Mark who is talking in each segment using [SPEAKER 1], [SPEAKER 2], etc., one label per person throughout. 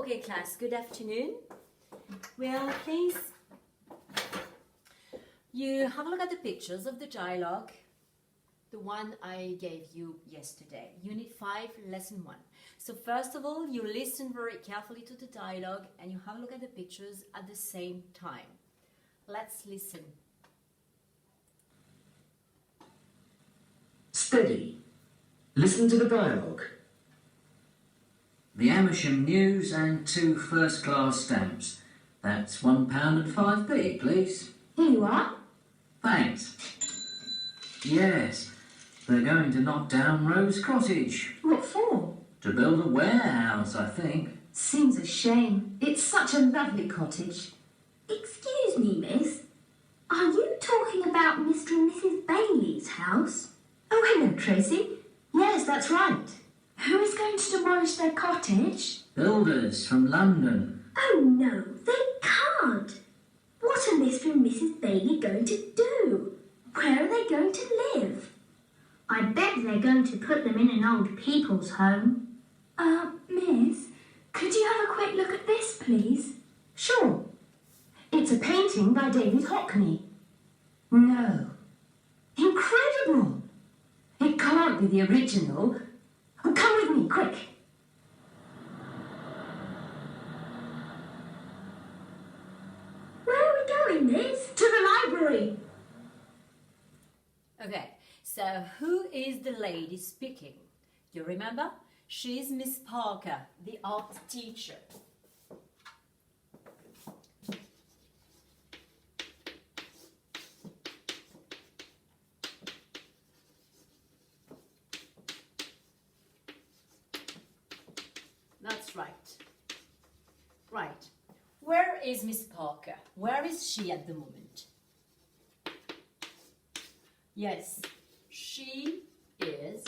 [SPEAKER 1] Okay, class, good afternoon. Well, please, you have a look at the pictures of the dialogue, the one I gave you yesterday, Unit 5, Lesson 1. So first of all, you listen very carefully to the dialogue and you have a look at the pictures at the same time. Let's listen.
[SPEAKER 2] Steady. Listen to the dialogue.
[SPEAKER 3] The Amersham News and 2 first-class stamps. That's £1.05, please.
[SPEAKER 4] Here you are.
[SPEAKER 3] Thanks. Yes, they're going to knock down Rose Cottage.
[SPEAKER 4] What for?
[SPEAKER 3] To build a warehouse, I think.
[SPEAKER 4] Seems a shame. It's such a lovely cottage.
[SPEAKER 5] Excuse me, miss. Are you talking about Mr. and Mrs. Bailey's house?
[SPEAKER 4] Oh, hello, Tracy. Yes, that's right.
[SPEAKER 5] Who is going to demolish their cottage?
[SPEAKER 3] Builders from London.
[SPEAKER 5] Oh no, they can't. What are Mr. and Mrs. Bailey going to do? Where are they going to live? I bet they're going to put them in an old people's home. Miss, could you have a quick look at this, please?
[SPEAKER 4] Sure. It's a painting by David Hockney. No. Incredible. It can't be the original. Oh, come with me, quick.
[SPEAKER 5] Where are we going, miss?
[SPEAKER 4] To the library.
[SPEAKER 1] Okay, so who is the lady speaking? You remember? She's Miss Parker, the art teacher. That's right. Right. Where is Miss Parker? Where is she at the moment? Yes, she is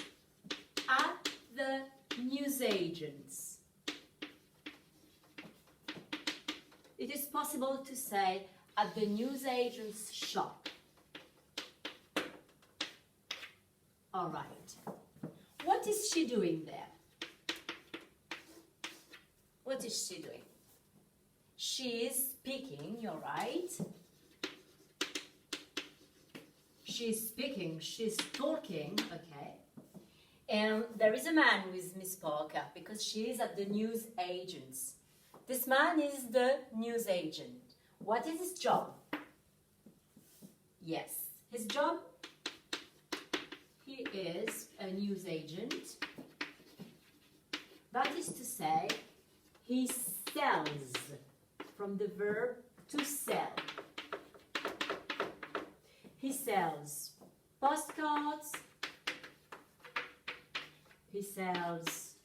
[SPEAKER 1] at the newsagent's. It is possible to say at the newsagent's shop. All right. What is she doing there? What is she doing? She is speaking, you're right. She's speaking, she's talking, okay. And there is a man with Miss Parker because she is at the news agent's. This man is the news agent. What is his job? Yes, his job, he is a news agent. That is to say, he sells, from the verb to sell. He sells postcards, he sells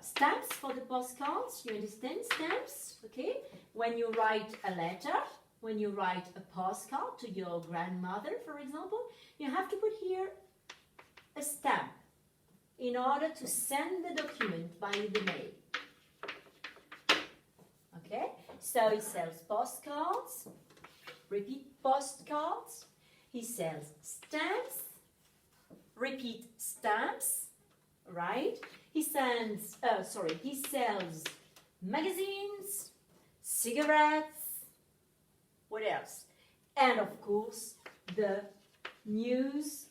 [SPEAKER 1] stamps for the postcards, you understand, stamps, okay? When you write a letter, when you write a postcard to your grandmother, for example, you have to put here a stamp in order to send the document by the mail. Okay, so he sells postcards, repeat postcards, he sells stamps, repeat stamps, right? He sells magazines, cigarettes, what else? And of course, the newspaper.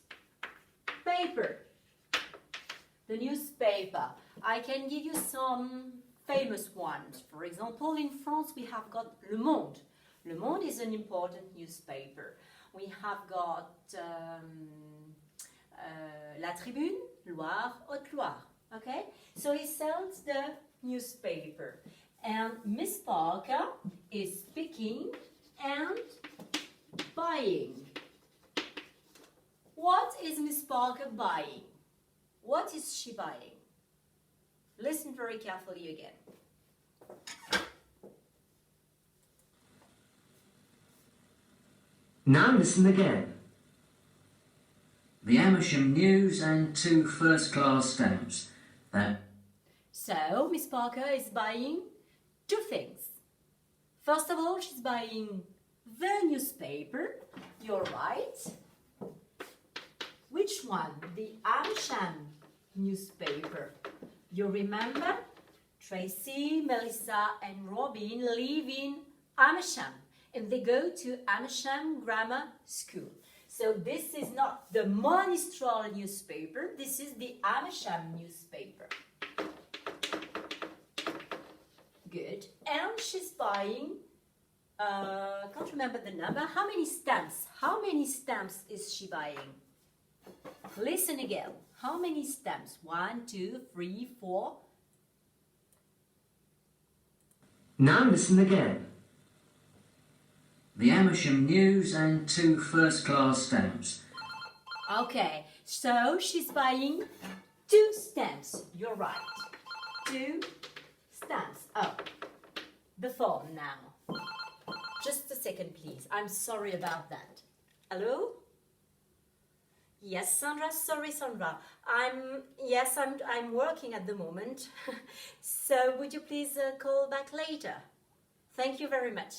[SPEAKER 1] The newspaper. I can give you some famous ones. For example, in France, we have got Le Monde. Le Monde is an important newspaper. We have got La Tribune, Loire, Haute-Loire. Okay? So he sells the newspaper. And Miss Parker is speaking and buying. What is Miss Parker buying? What is she buying? Listen very carefully again.
[SPEAKER 2] Now listen again.
[SPEAKER 3] The Amersham News and 2 first-class stamps.
[SPEAKER 1] So, Miss Parker is buying 2 things. First of all, she's buying the newspaper. You're right. Which one? The Amersham newspaper. You remember Tracy, Melissa and Robin live in Amersham and they go to Amersham Grammar School. So this is not the Monistrol newspaper, this is the Amersham newspaper. Good. And she's buying, can't remember the number, how many stamps? How many stamps is she buying? Listen again. How many stamps? 1, 2, 3, 4.
[SPEAKER 2] Now listen again.
[SPEAKER 3] The Amersham News and 2 first-class stamps.
[SPEAKER 1] Okay, so she's buying 2 stamps. You're right. 2 stamps. Oh, the phone now. Just a second, please. I'm sorry about that. Hello? Yes, Sandra. Sorry, Sandra. I'm working at the moment. So would you please call back later? Thank you very much.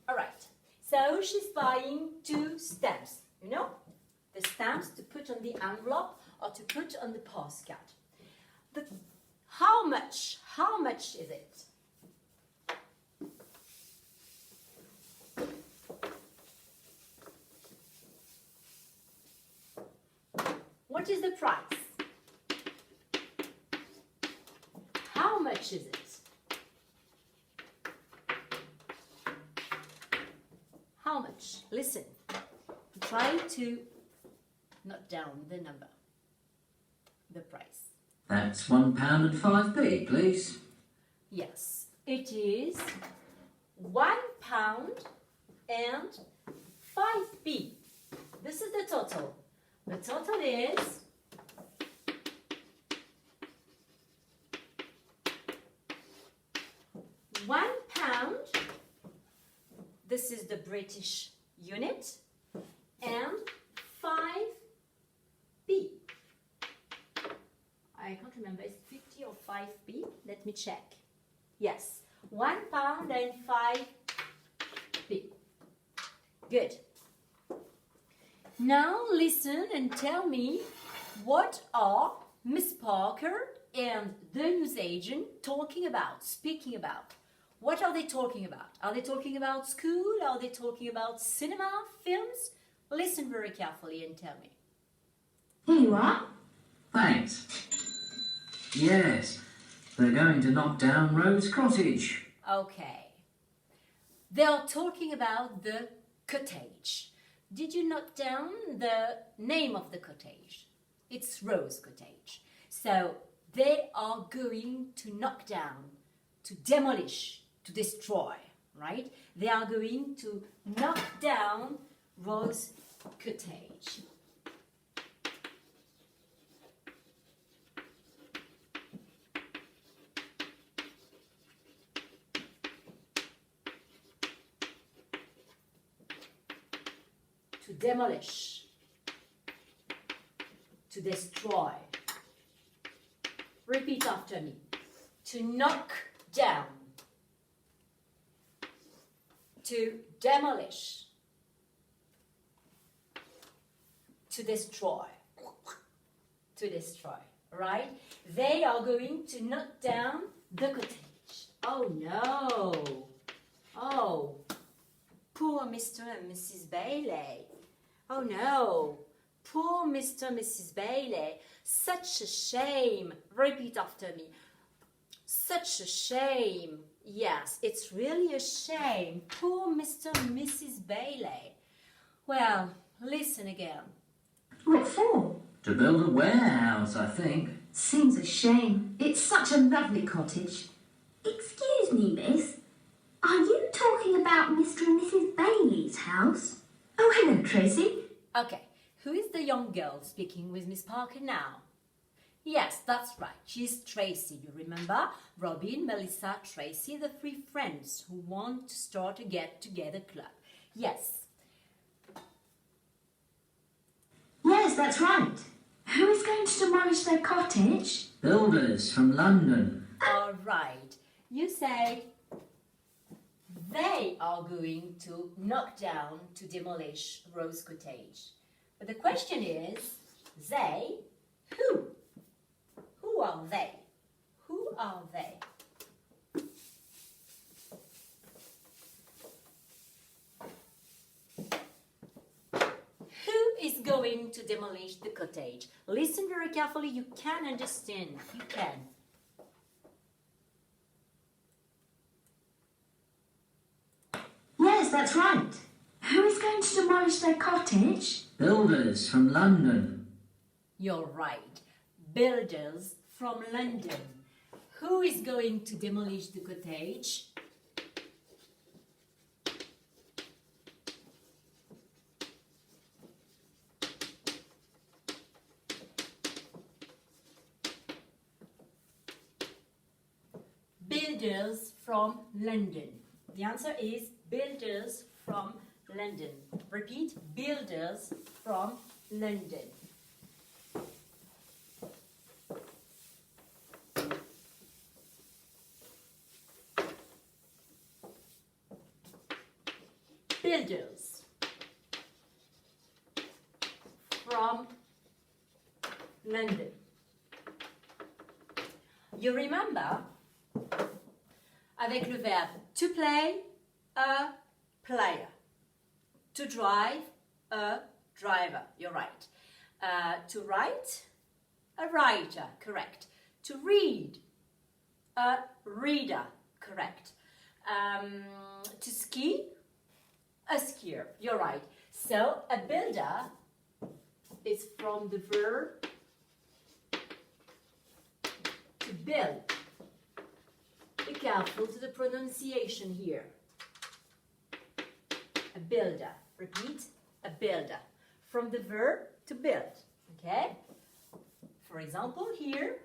[SPEAKER 1] All right. So she's buying 2 stamps. You know, the stamps to put on the envelope or to put on the postcard. How much? How much is it? What is the price? How much is it? How much? Listen. Try to note down the number, the price.
[SPEAKER 3] That's £1.05, please.
[SPEAKER 1] Yes, it is £1 and 5p. This is the total. The total is £1. This is the British unit, and 5p. I can't remember, is it 50 or 5p? Let me check. Yes, £1 and 5p. Good. Now listen and tell me, what are Miss Parker and the newsagent talking about, speaking about? What are they talking about? Are they talking about school? Are they talking about cinema, films? Listen very carefully and tell me.
[SPEAKER 4] Here you are.
[SPEAKER 3] Thanks. Yes, they're going to knock down Rose Cottage.
[SPEAKER 1] Okay. They are talking about the cottage. Did you note down the name of the cottage? It's Rose Cottage. So they are going to knock down, to demolish, to destroy, right? They are going to knock down Rose Cottage. To demolish, to destroy. Repeat after me. To knock down, to demolish, to destroy, right? They are going to knock down the cottage. Oh no! Oh, poor Mr. and Mrs. Bailey. Oh no, poor Mr. and Mrs. Bailey. Such a shame. Repeat after me. Such a shame. Yes, it's really a shame. Poor Mr. and Mrs. Bailey. Well, listen again.
[SPEAKER 4] What for?
[SPEAKER 3] To build a warehouse, I think.
[SPEAKER 4] Seems a shame. It's such a lovely cottage.
[SPEAKER 5] Excuse me, miss. Are you talking about Mr. and Mrs. Bailey's house?
[SPEAKER 4] Oh, hello, Tracy.
[SPEAKER 1] Okay, who is the young girl speaking with Miss Parker now? Yes, that's right. She's Tracy, you remember? Robin, Melissa, Tracy, the 3 friends who want to start a get-together club. Yes.
[SPEAKER 4] Yes, that's right. Who is going to demolish their cottage?
[SPEAKER 3] Builders from London.
[SPEAKER 1] All right. You say they are going to knock down, to demolish Rose Cottage. But the question is, they, who? Who are they? Who are they? Who is going to demolish the cottage? Listen very carefully. You can understand. You can.
[SPEAKER 4] Yes, that's right. Who is going to demolish their cottage?
[SPEAKER 3] Builders from London.
[SPEAKER 1] You're right. Builders from London. Who is going to demolish the cottage? Builders from London. The answer is builders from London. Repeat, builders from London. Builders from London. You remember, avec le verbe to play, a player. To drive, a driver. You're right. To write, a writer. Correct. To read, a reader. Correct. To ski, a skier. You're right. So a builder is from the verb to build. Be careful to the pronunciation here. A builder. Repeat, a builder. From the verb to build. Okay? For example, here.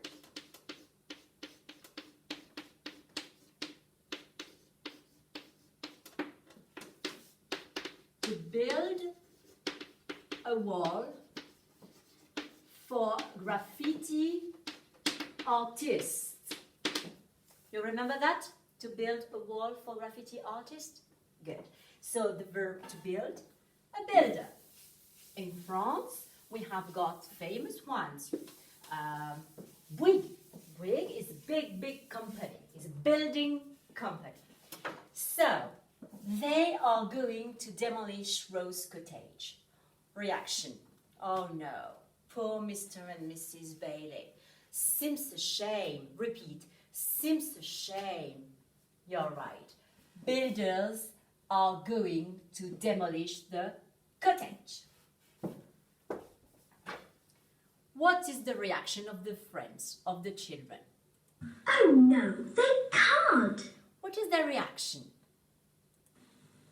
[SPEAKER 1] To build a wall for graffiti artists. You remember that? To build a wall for graffiti artists? Good. So the verb to build, a builder. In France, we have got famous ones. Bouygues. Bouygues is a big company. It's a building company. So, they are going to demolish Rose Cottage. Reaction. Oh no, poor Mr. and Mrs. Bailey. Seems a shame. Repeat. Seems a shame. You're right. Builders are going to demolish the cottage. What is the reaction of the friends, of the children?
[SPEAKER 5] Oh no, they can't.
[SPEAKER 1] What is their reaction?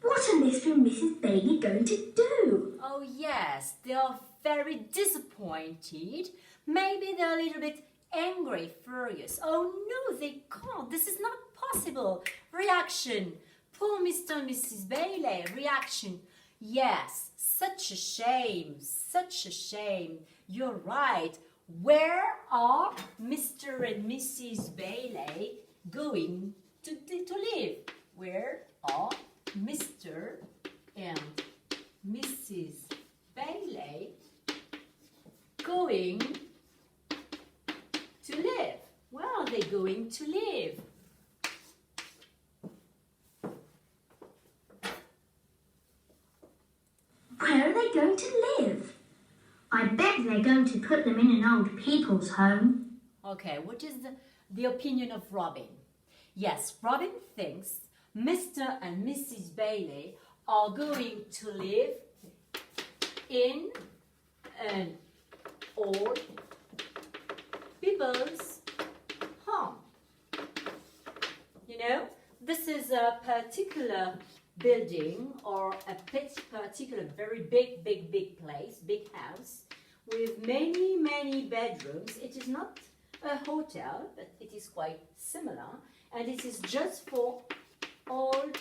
[SPEAKER 5] What are Mr. and Mrs. Bailey going to do?
[SPEAKER 1] Oh yes, they are very disappointed. Maybe they're a little bit angry, furious. Oh no, they can't. This is not possible. Reaction. Poor Mr. and Mrs. Bailey. Reaction. Yes, such a shame, such a shame. You're right. Where are Mr. and Mrs. Bailey going to live? Where are Mr. and Mrs. Bailey going to live? Where are they going to live?
[SPEAKER 5] Where are they going to live? I bet they're going to put them in an old people's home.
[SPEAKER 1] Okay, what is the opinion of Robin? Yes, Robin thinks Mr. and Mrs. Bailey are going to live in an old people's home. You know, this is a particular building or a particular very big place, big house with many bedrooms. It is not a hotel, but it is quite similar, and it is just for old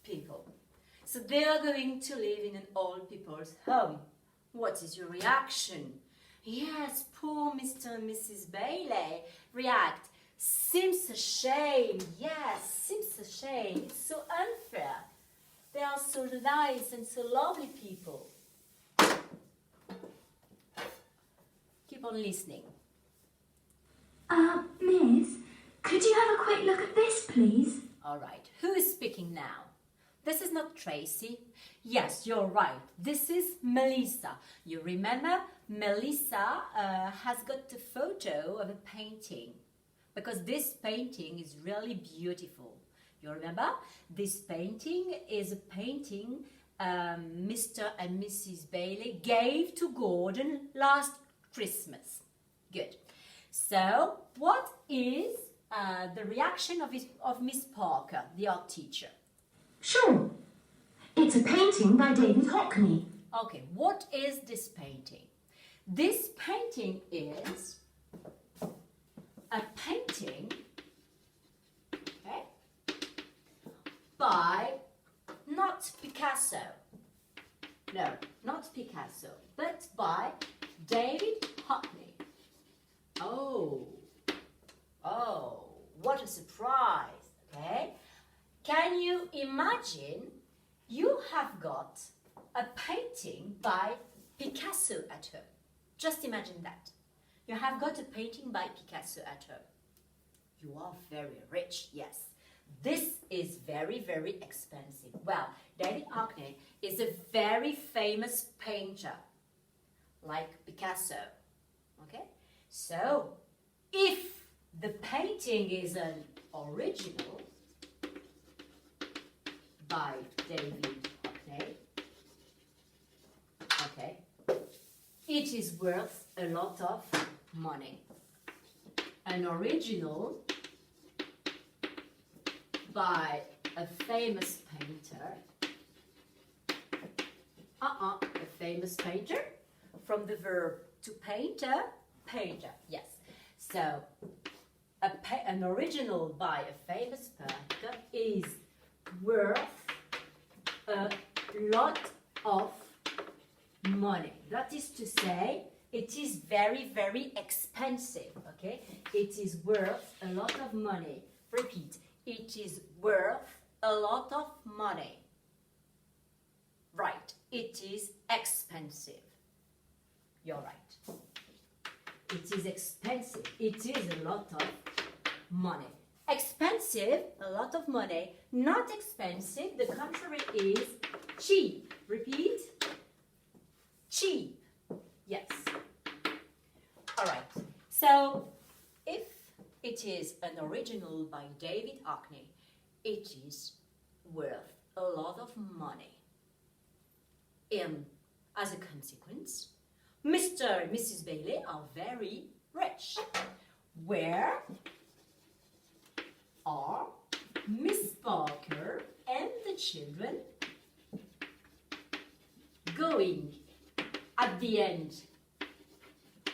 [SPEAKER 1] people. So they are going to live in an old people's home. What is your reaction? Yes, poor Mr. and Mrs. Bailey. React. Seems a shame. Yes, seems a shame. It's so unfair. They are so nice and so lovely people. Keep keep on listening.
[SPEAKER 5] Miss, could you have a quick look at this, please?
[SPEAKER 1] All right, who is speaking now? This is not Tracy. Yes, you're right. This is Melissa. You remember, Melissa has got a photo of a painting because this painting is really beautiful. You remember? This painting is a painting Mr. and Mrs. Bailey gave to Gordon last Christmas. Good. So, what is the reaction of Miss Parker, the art teacher?
[SPEAKER 4] Sure. It's a painting by David Hockney.
[SPEAKER 1] Okay, what is this painting? This painting is a painting, okay, by not Picasso. No, not Picasso, but by David Hockney. Oh, what a surprise, okay? Can you imagine you have got a painting by Picasso at home? Just imagine that. You have got a painting by Picasso at home. You are very rich, yes. This is very, very expensive. Well, David Hockney is a very famous painter, like Picasso, okay? So, if the painting is an original by David Hockney, okay, it is worth a lot of money. An original by a famous painter, a famous painter, from the verb to painter, painter, yes. So, an original by a famous painter is worth a lot of money. That is to say, it is very, very expensive, okay? It is worth a lot of money. Repeat, it is worth a lot of money. Right, it is expensive. You're right. It is expensive. It is a lot of money. Expensive, a lot of money. Not expensive, the contrary is cheap. Repeat. Cheap. Yes. All right. So, if it is an original by David Hockney, it is worth a lot of money. And as a consequence, Mr. and Mrs. Bailey are very rich. Where are Miss Parker and the children going at the end?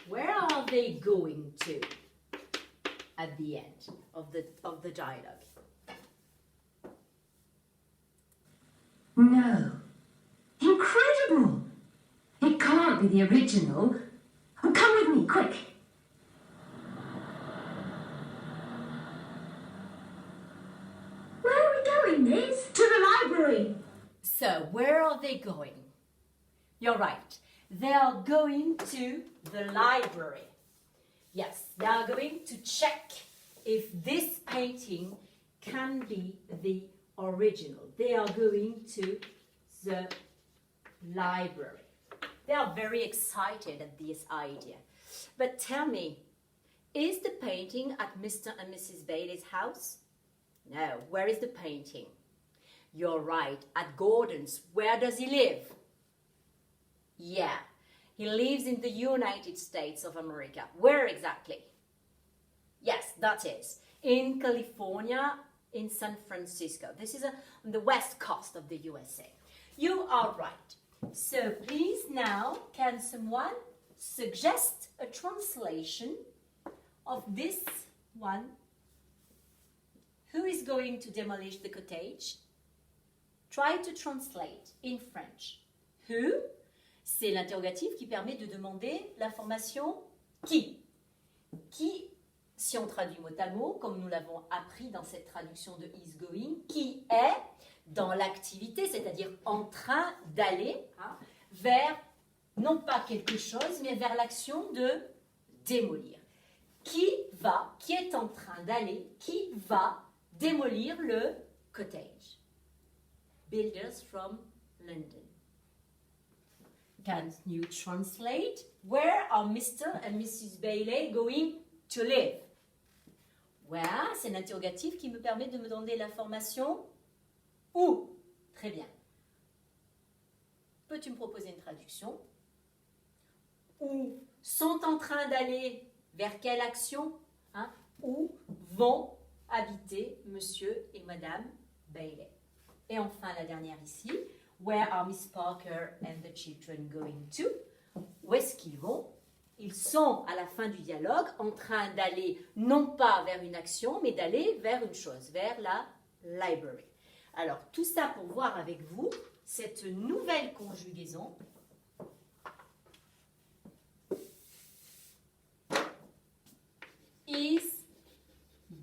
[SPEAKER 1] Where are they going to at the end of the dialogue?
[SPEAKER 4] No. Incredible! It can't be the original. Oh, come with me, quick.
[SPEAKER 5] Where are we going, Miss?
[SPEAKER 4] To the library.
[SPEAKER 1] So, where are they going? You're right. They are going to the library. Yes, they are going to check if this painting can be the original. They are going to the library. They are very excited at this idea. But tell me, is the painting at Mr. and Mrs. Bailey's house? No. Where is the painting? You're right, at Gordon's. Where does he live? Yeah, he lives in the United States of America. Where exactly? Yes, that is. In California, in San Francisco. This is on the west coast of the USA. You are right. So please now, can someone suggest a translation of this one? Who is going to demolish the cottage? Try to translate in French. Who? C'est l'interrogatif qui permet de demander l'information qui. Qui, si on traduit mot à mot, comme nous l'avons appris dans cette traduction de is going, qui est dans l'activité, c'est-à-dire en train d'aller vers, non pas quelque chose, mais vers l'action de démolir. Qui est en train d'aller, qui va démolir le cottage? Builders from London. Can you translate? Where are Mr. and Mrs. Bailey going to live? Voilà, c'est l'interrogatif qui me permet de me donner l'information. Où? Très bien. Peux-tu me proposer une traduction? Où sont en train d'aller? Vers quelle action? Hein? Où vont habiter Monsieur et Madame Bailey? Et enfin, la dernière ici. Where are Miss Parker and the children going to? Où est-ce qu'ils vont? Ils sont, à la fin du dialogue, en train d'aller non pas vers une action, mais d'aller vers une chose, vers la library. Alors, tout ça pour voir avec vous cette nouvelle conjugaison. Is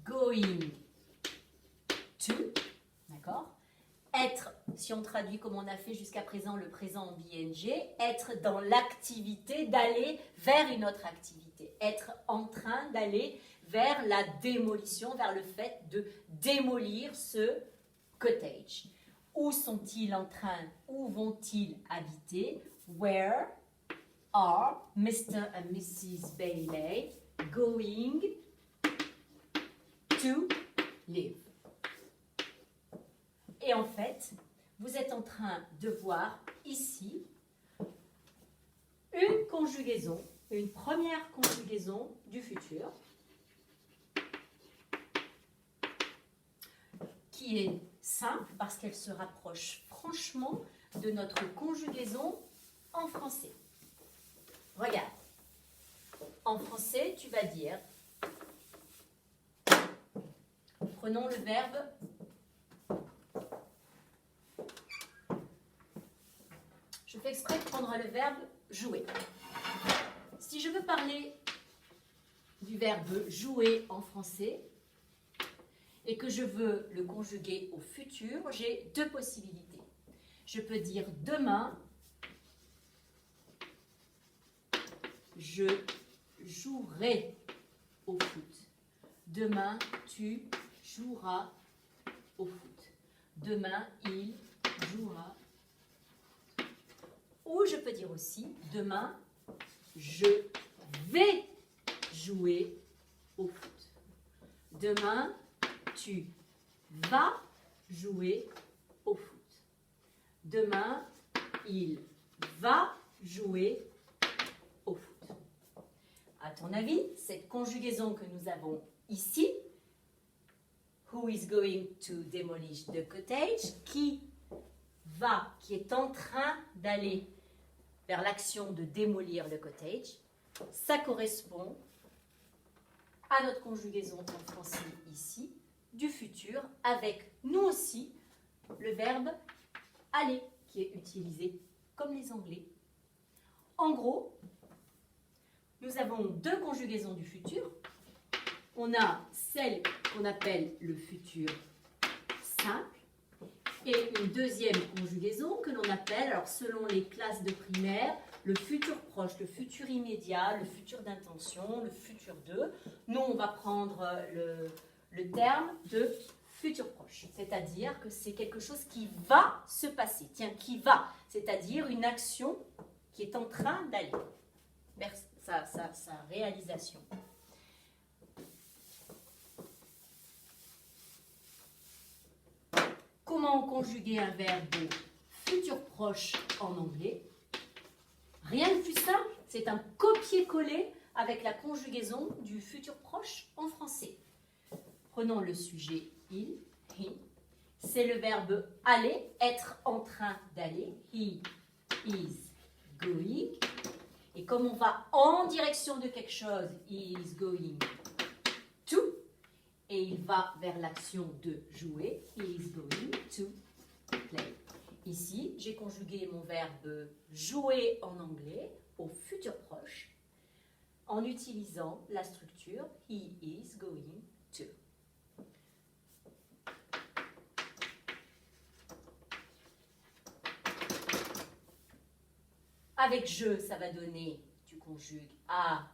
[SPEAKER 1] going to, d'accord? Être, si on traduit comme on a fait jusqu'à présent le présent en ing, être dans l'activité d'aller vers une autre activité, être en train d'aller vers la démolition, vers le fait de démolir ce cottage. Où sont-ils en train, où vont-ils habiter? Where are Mr. and Mrs. Bailey going to live? Et en fait, vous êtes en train de voir ici une conjugaison, une première conjugaison du futur qui est simple parce qu'elle se rapproche franchement de notre conjugaison en français. Regarde, en français, tu vas dire, prenons le verbe je fais exprès de prendre le verbe jouer. Si je veux parler du verbe jouer en français et que je veux le conjuguer au futur, j'ai deux possibilités. Je peux dire demain, je jouerai au foot. Demain, tu joueras au foot. Demain, il jouera. Ou je peux dire aussi, demain, je vais jouer au foot. Demain, tu vas jouer au foot. Demain, il va jouer au foot. À ton avis, cette conjugaison que nous avons ici, who is going to demolish the cottage, qui est en train d'aller vers l'action de démolir le cottage, ça correspond à notre conjugaison en français ici, du futur, avec nous aussi le verbe aller, qui est utilisé comme les Anglais. En gros, nous avons deux conjugaisons du futur. On a celle qu'on appelle le futur simple, et une deuxième conjugaison que l'on appelle, alors selon les classes de primaire, le futur proche, le futur immédiat, le futur d'intention, le futur de. Nous, on va prendre le terme de futur proche, c'est-à-dire que c'est quelque chose qui va se passer. Tiens, qui va, c'est-à-dire une action qui est en train d'aller vers sa réalisation. Comment conjuguer un verbe futur proche en anglais? Rien de plus simple, c'est un copier-coller avec la conjugaison du futur proche en français. Prenons le sujet il, he. C'est le verbe aller, être en train d'aller. He is going. Et comme on va en direction de quelque chose, he is going to. Et il va vers l'action de jouer. He is going to play. Ici, j'ai conjugué mon verbe jouer en anglais au futur proche en utilisant la structure he is going to. Avec je, ça va donner, tu conjugues à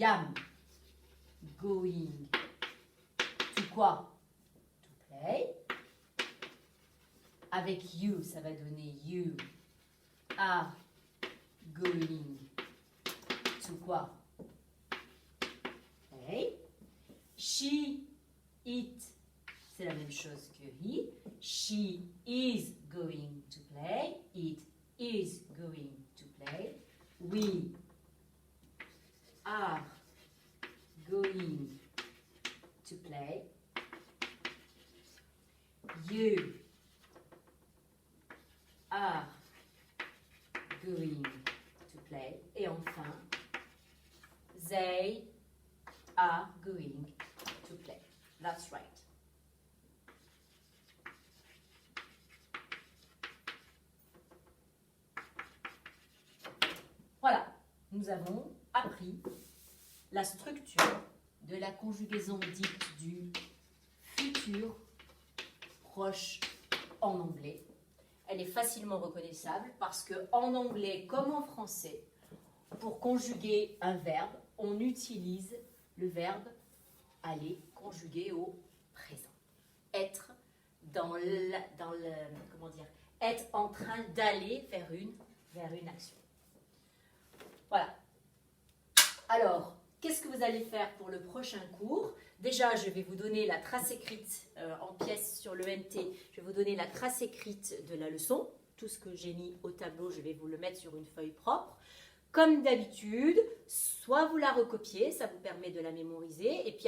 [SPEAKER 1] am going to quoi? To play. Avec you, ça va donner you are going to quoi? Play. She, it, c'est la même chose que he. She is going to play. It is going to play. We are going to play. You are going to play. Et enfin, they are going to play. That's right. Voilà, nous avons appris la structure de la conjugaison dite du futur proche en anglais. Elle est facilement reconnaissable parce que en anglais comme en français, pour conjuguer un verbe, on utilise le verbe aller conjugué au présent. Être être en train d'aller vers une action. Voilà. Alors, qu'est-ce que vous allez faire pour le prochain cours? Déjà, je vais vous donner la trace écrite en pièces sur le NT. Je vais vous donner la trace écrite de la leçon. Tout ce que j'ai mis au tableau, je vais vous le mettre sur une feuille propre. Comme d'habitude, soit vous la recopiez, ça vous permet de la mémoriser, et puis